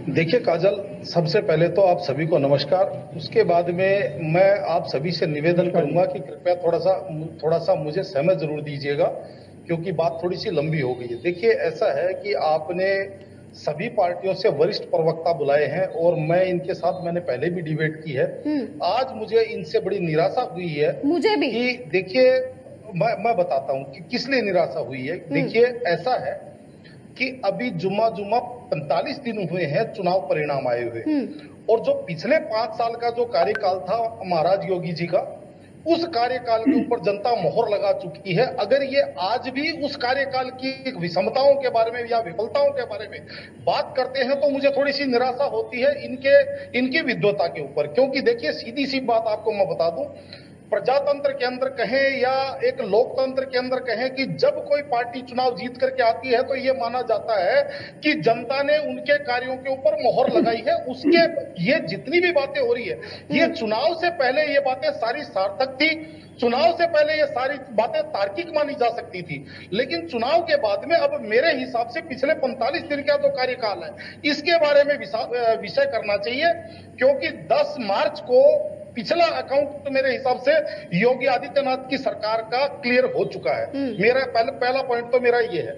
देखिए काजल, सबसे पहले तो आप सभी को नमस्कार। उसके बाद में मैं आप सभी से निवेदन करूंगा कि कृपया थोड़ा सा मुझे समय जरूर दीजिएगा, क्योंकि बात थोड़ी सी लंबी हो गई है। देखिए, ऐसा है कि आपने सभी पार्टियों से वरिष्ठ प्रवक्ता बुलाए हैं और मैंने पहले भी डिबेट की है। आज मुझे इनसे बड़ी निराशा हुई है। मुझे भी। कि देखिए, मैं बताता हूं कि किस लिए निराशा हुई है। देखिए, ऐसा है कि अभी जुम्मा 45 दिन हुए हैं चुनाव परिणाम आए हुए, और जो पिछले 5 साल का जो कार्यकाल था महाराज योगी जी का, उस कार्यकाल के ऊपर जनता मोहर लगा चुकी है। अगर ये आज भी उस कार्यकाल की विषमताओं के बारे में या विफलताओं के बारे में बात करते हैं तो मुझे थोड़ी सी निराशा होती है इनकी विद्वता के ऊपर। क्योंकि देखिए, सीधी सी बात आपको मैं बता दूं, प्रजातंत्र के अंदर कहें या एक लोकतंत्र के अंदर कहें कि जब कोई पार्टी चुनाव जीत करके आती है तो ये माना जाता है कि जनता ने उनके कार्यों के ऊपर मोहर लगाई है। उसके ये जितनी भी बातें हो रही है, ये चुनाव से पहले ये बातें सारी सार्थक थी। चुनाव से पहले ये सारी बातें तार्किक मानी जा सकती थी, लेकिन चुनाव के बाद में अब मेरे हिसाब से पिछले 45 दिन का जो कार्यकाल है, इसके बारे में विषय करना चाहिए। क्योंकि 10 मार्च को पिछला अकाउंट तो मेरे हिसाब से योगी आदित्यनाथ की सरकार का क्लियर हो चुका है। मेरा पहला पॉइंट तो मेरा ये है।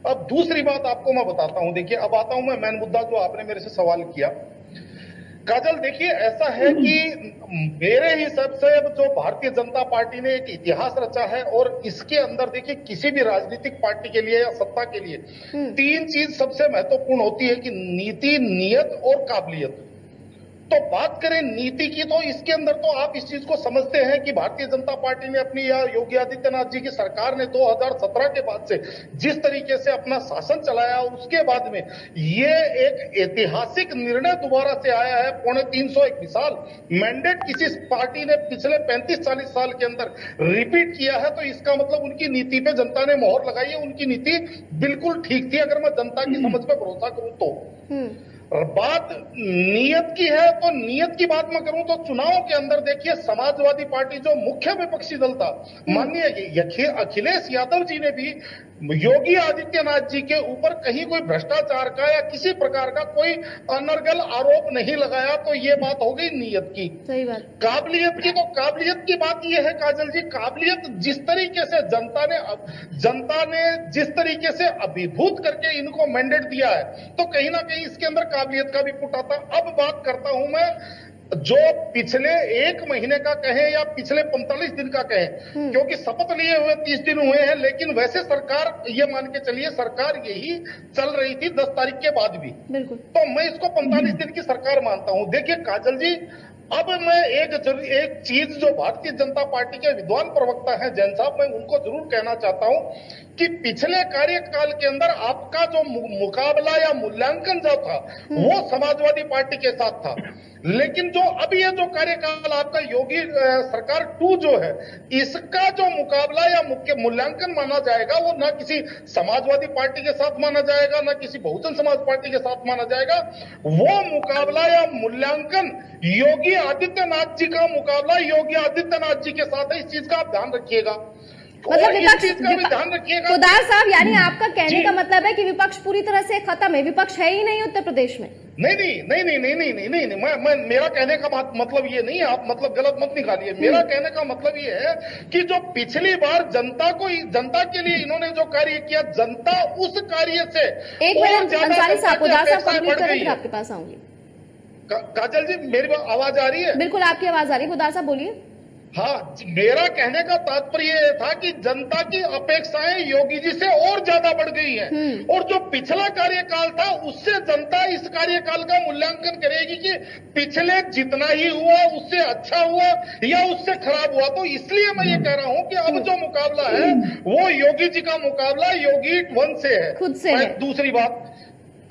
अब दूसरी बात आपको मैं बताता हूं। देखिए, अब आता हूं मैं मेन मुद्दा जो आपने मेरे से सवाल किया। काजल, देखिए, ऐसा है कि मेरे हिसाब से अब जो भारतीय जनता पार्टी ने एक इतिहास रचा है, और इसके अंदर देखिए किसी भी राजनीतिक पार्टी के लिए या सत्ता के लिए 3 चीज सबसे महत्वपूर्ण होती है कि नीति, नियत और काबिलियत। तो बात करें नीति की, तो इसके अंदर तो आप इस चीज को समझते हैं कि भारतीय जनता पार्टी ने अपनी या योगी आदित्यनाथ जी की सरकार ने 2017 के बाद से जिस तरीके से अपना शासन चलाया, उसके बाद में ये एक ऐतिहासिक निर्णय दोबारा से आया है। 350 साल मैंडेट किसी पार्टी ने पिछले 35-40 साल के अंदर रिपीट किया है, तो इसका मतलब उनकी नीति पे जनता ने मोहर लगाई है। उनकी नीति बिल्कुल ठीक थी, अगर मैं जनता की समझ पे भरोसा करूं तो। बात नियत की है, तो नियत की बात मैं करूं तो चुनाव के अंदर देखिए, समाजवादी पार्टी जो मुख्य विपक्षी दल था, माननीय अखिलेश यादव जी ने भी योगी आदित्यनाथ जी के ऊपर कहीं कोई भ्रष्टाचार का या किसी प्रकार का कोई अनर्गल आरोप नहीं लगाया। तो ये बात हो गई नियत की। सही बात। काबिलियत की, तो काबिलियत की बात ये है काजल जी, काबिलियत जिस तरीके से जनता ने जिस तरीके से अभिभूत करके इनको मैंडेट दिया है, तो कहीं ना कहीं इसके अंदर काबिलियत का भी पुट आता। अब बात करता हूं मैं जो पिछले 1 महीने का कहें या पिछले 45 दिन का कहें, क्योंकि शपथ लिए हुए 30 दिन हुए हैं, लेकिन वैसे सरकार, ये मान के चलिए, सरकार यही चल रही थी 10 तारीख के बाद भी। बिल्कुल। तो मैं इसको 45 दिन की सरकार मानता हूं। देखिए काजल जी, अब मैं एक चीज जो भारतीय जनता पार्टी के विद्वान प्रवक्ता हैं जैन साहब, मैं उनको जरूर कहना चाहता हूं कि पिछले कार्यकाल के अंदर आपका जो मुकाबला या मूल्यांकन जो था, वो समाजवादी पार्टी के साथ था। लेकिन जो अब ये जो कार्यकाल आपका योगी सरकार 2 जो है, इसका जो मुकाबला या मुख्य मूल्यांकन माना जाएगा, वो ना किसी समाजवादी पार्टी के साथ माना जाएगा, ना किसी बहुजन समाज पार्टी के साथ माना जाएगा। वो मुकाबला या मूल्यांकन योगी आदित्यनाथ जी का मुकाबला योगी आदित्यनाथ जी के साथ है। इस चीज का आप ध्यान रखिएगा। मतलब विपक्ष का भी ध्यान रखिएगा। खुदार साहब, यानी आपका कहने का मतलब है कि विपक्ष पूरी तरह से खत्म है, विपक्ष है ही नहीं उत्तर प्रदेश में? नहीं, मेरा कहने का मतलब ये नहीं है, आप मतलब गलत मत निकालिए। मेरा कहने का मतलब ये है कि जो पिछली बार जनता के लिए इन्होंने जो कार्य किया, जनता उस कार्य से एक मिनट अंसारी साहब, खुदार साहब कंप्लीट करें फिर आपके पास आऊंगी। काजल जी, मेरी आवाज आ रही है? बिल्कुल आपकी आवाज आ रही है, खुदार साहब बोलिए। हाँ, मेरा कहने का तात्पर्य यह था कि जनता की अपेक्षाएं योगी जी से और ज्यादा बढ़ गई हैं, और जो पिछला कार्यकाल था उससे जनता इस कार्यकाल का मूल्यांकन करेगी कि पिछले जितना ही हुआ उससे अच्छा हुआ या उससे खराब हुआ। तो इसलिए मैं ये कह रहा हूं कि अब जो मुकाबला है वो योगी जी का मुकाबला योगी 1 से है, खुद से है। दूसरी बात,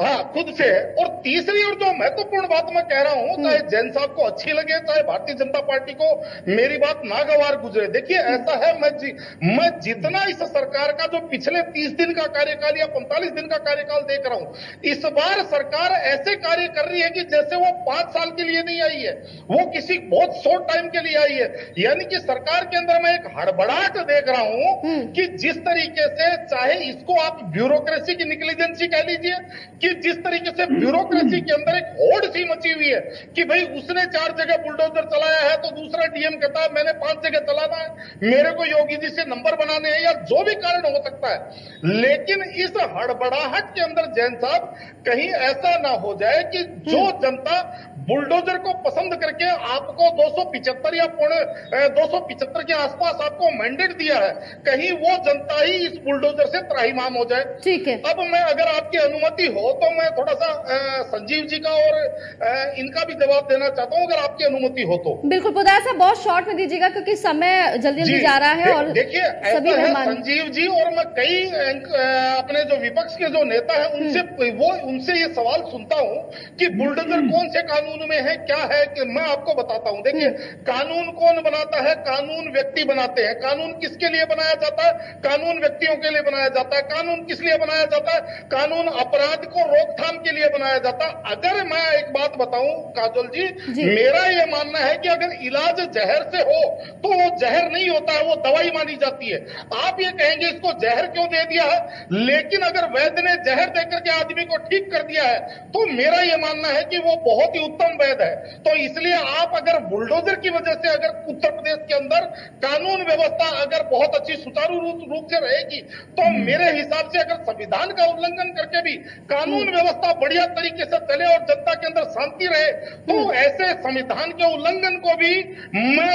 हाँ, खुद से है। और तीसरी और जो महत्वपूर्ण बात मैं कह रहा हूं, चाहे जैन साहब को अच्छी लगे, चाहे भारतीय जनता पार्टी को मेरी बात नागवार गुजरे, देखिए ऐसा है, मैं जितना इस सरकार का जो पिछले 30 दिन का कार्यकाल या 45 दिन का कार्यकाल देख रहा हूं, इस बार सरकार ऐसे कार्य कर रही है कि जैसे वो 5 साल के लिए नहीं आई है, वो किसी बहुत शॉर्ट टाइम के लिए आई है। यानी कि सरकार के अंदर मैं एक हड़बड़ाहट देख रहा हूं कि जिस तरीके से, चाहे इसको आप ब्यूरोक्रेसी की निग्लिजेंसी कह लीजिए, कि जिस तरीके से ब्यूरोक्रेसी के अंदर एक होड़ सी मची हुई है कि भाई उसने 4 जगह बुलडोजर चलाया है तो दूसरा डीएम कहता है मैंने 5 जगह चलाना है, मेरे को योगी जी से नंबर बनाने हैं, या जो भी कारण हो सकता है। लेकिन इस हड़बड़ाहट के अंदर जैन साहब कहीं ऐसा ना हो जाए कि जो जनता बुलडोजर को पसंद करके आपको 275 या 275 के आसपास आपको मैंडेट दिया है, कहीं वो जनता ही इस बुलडोजर से त्राहिमाम हो जाए। ठीक है। अब मैं अगर आपकी अनुमति हो तो मैं थोड़ा सा संजीव जी का और इनका भी जवाब देना चाहता हूं, अगर आपकी अनुमति हो तो। बिल्कुल पुदार साहब, बहुत शॉर्ट में दीजिएगा क्योंकि समय जल्दी जल्दी जा रहा है। और देखिए ऐसा है संजीव जी, और मैं कई अपने जो विपक्ष के जो नेता है उनसे ये सवाल सुनता हूं कि बुलडोजर कौन से कानून में है, क्या है, कि मैं आपको बताता हूं। देखिए कानून कौन बनाता है? कानून व्यक्ति बनाते हैं। कानून किसके लिए बनाया जाता है? कानून व्यक्तियों के लिए बनाया जाता है। कानून किस लिए बनाया जाता है? कानून अपराध को रोकथाम के लिए बनाया जाता है। अगर मैं एक बात बताऊं काजल जी, मेरा ये मानना है कि अगर इलाज जहर से हो तो वो जहर नहीं होता है, वो दवाई मानी जाती है। आप ये कहेंगे इसको जहर क्यों दे दिया है, लेकिन अगर वैद्य ने जहर देकर के आदमी को ठीक कर दिया है तो मेरा ये मानना है कि वो बहुत ही उत्तम वैद्य है। तो इसलिए आप अगर बुलडोजर की वजह से अगर उत्तर प्रदेश के अंदर कानून व्यवस्था अगर बहुत अच्छी सुचारू रूप से रहेगी तो मेरे हिसाब से अगर संविधान का उल्लंघन करके भी कानून व्यवस्था बढ़िया तरीके से चले और जनता के अंदर शांति रहे तो ऐसे संविधान के उल्लंघन को भी मैं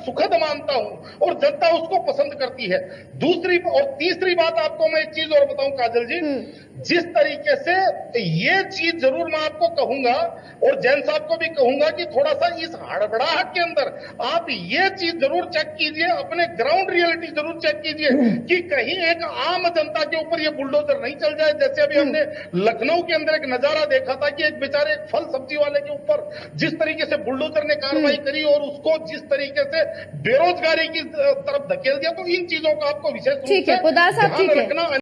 सुखद मानता हूं और जनता उसको पसंद करती है। दूसरी और तीसरी बात आपको मैं एक चीज और बताऊं काजल जी, जिस तरीके से ये चीज जरूर मैं आपको कहूंगा और जैन साहब को भी कहूंगा कि थोड़ा सा इस हड़बड़ाहट के अंदर आप ये चीज जरूर चेक कीजिए, अपने ग्राउंड रियलिटी जरूर चेक कीजिए कि कहीं एक आम जनता के ऊपर ये बुलडोजर नहीं चल जाए। जैसे अभी हमने लखनऊ के अंदर एक नजारा देखा था कि एक बेचारे एक फल सब्जी वाले के ऊपर जिस तरीके से बुलडोजर ने कार्रवाई करी और उसको जिस तरीके से बेरोजगारी की तरफ धकेल दिया, तो इन चीजों का आपको विशेष रूप से ध्यान रखना